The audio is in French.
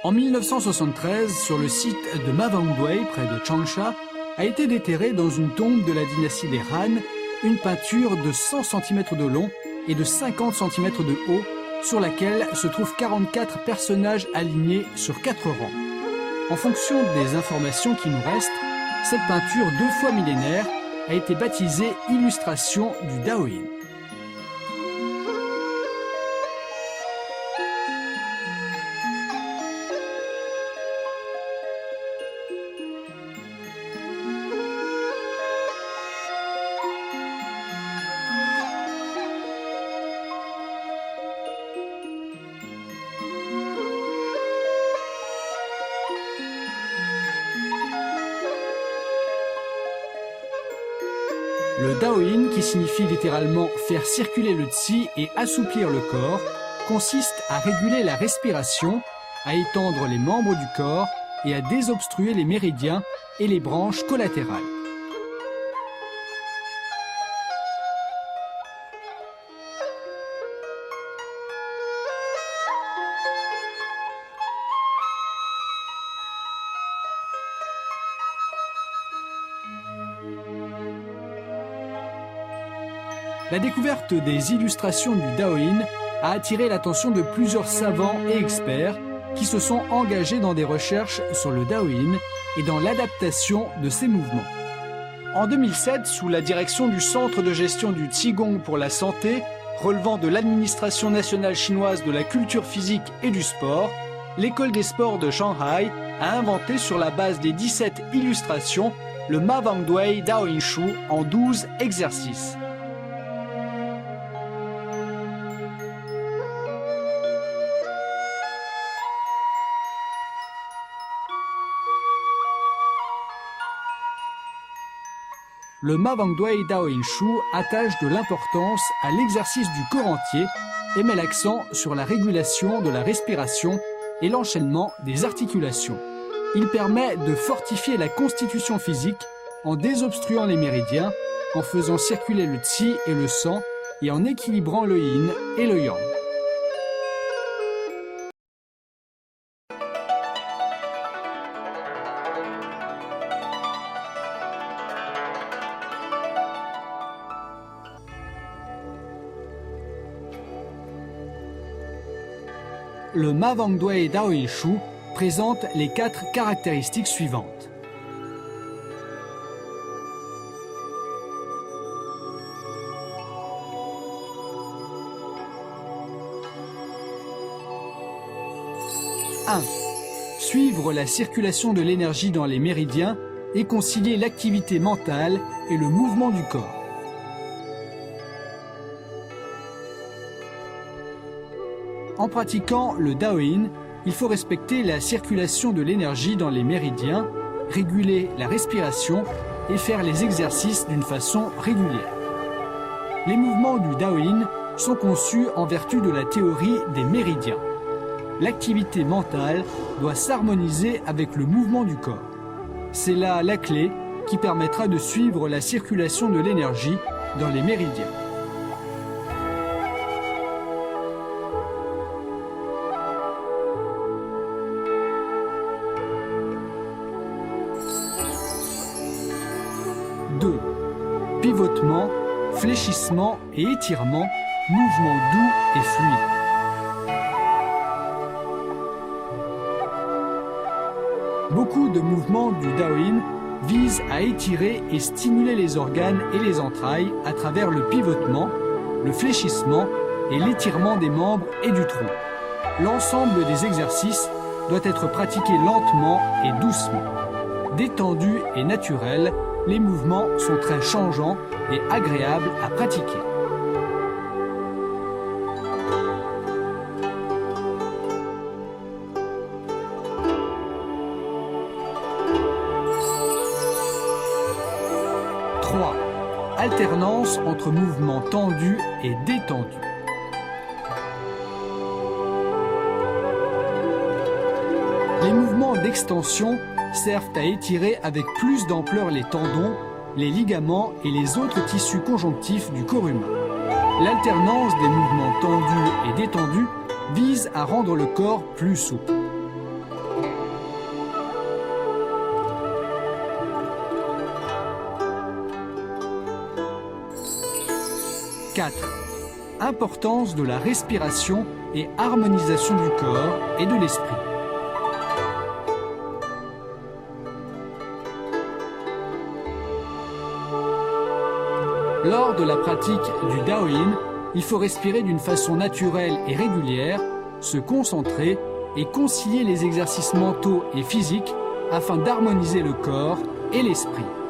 En 1973, sur le site de Mawangdui, près de Changsha, a été déterrée dans une tombe de la dynastie des Han une peinture de 100 cm de long et de 50 cm de haut, sur laquelle se trouvent 44 personnages alignés sur 4 rangs. En fonction des informations qui nous restent, cette peinture 2 fois millénaire a été baptisée Illustration du Daoyin. Le Daoyin, qui signifie littéralement faire circuler le Qi et assouplir le corps, consiste à réguler la respiration, à étendre les membres du corps et à désobstruer les méridiens et les branches collatérales. La découverte des illustrations du Daoyin a attiré l'attention de plusieurs savants et experts qui se sont engagés dans des recherches sur le Daoyin et dans l'adaptation de ses mouvements. En 2007, sous la direction du Centre de gestion du Qigong pour la santé, relevant de l'administration nationale chinoise de la culture physique et du sport, l'école des sports de Shanghai a inventé sur la base des 17 illustrations le Mawangdui Daoyin Shu en 12 exercices. Le Mawangdui Daoyin Shu attache de l'importance à l'exercice du corps entier et met l'accent sur la régulation de la respiration et l'enchaînement des articulations. Il permet de fortifier la constitution physique en désobstruant les méridiens, en faisant circuler le Qi et le sang et en équilibrant le Yin et le Yang. Le Mawangdui Daoyin Shu présente les 4 caractéristiques suivantes. Suivre la circulation de l'énergie dans les méridiens et concilier l'activité mentale et le mouvement du corps. En pratiquant le Daoyin, il faut respecter la circulation de l'énergie dans les méridiens, réguler la respiration et faire les exercices d'une façon régulière. Les mouvements du Daoyin sont conçus en vertu de la théorie des méridiens. L'activité mentale doit s'harmoniser avec le mouvement du corps. C'est là la clé qui permettra de suivre la circulation de l'énergie dans les méridiens. Pivotement, fléchissement et étirement, mouvement doux et fluide. Beaucoup de mouvements du Daoyin visent à étirer et stimuler les organes et les entrailles à travers le pivotement, le fléchissement et l'étirement des membres et du tronc. L'ensemble des exercices doit être pratiqué lentement et doucement. Détendu et naturel, les mouvements sont très changeants et agréables à pratiquer. Alternance entre mouvements tendus et détendus. Les mouvements d'extension servent à étirer avec plus d'ampleur les tendons, les ligaments et les autres tissus conjonctifs du corps humain. L'alternance des mouvements tendus et détendus vise à rendre le corps plus souple. 4. Importance de la respiration et harmonisation du corps et de l'esprit. Lors de la pratique du Daoyin, il faut respirer d'une façon naturelle et régulière, se concentrer et concilier les exercices mentaux et physiques afin d'harmoniser le corps et l'esprit.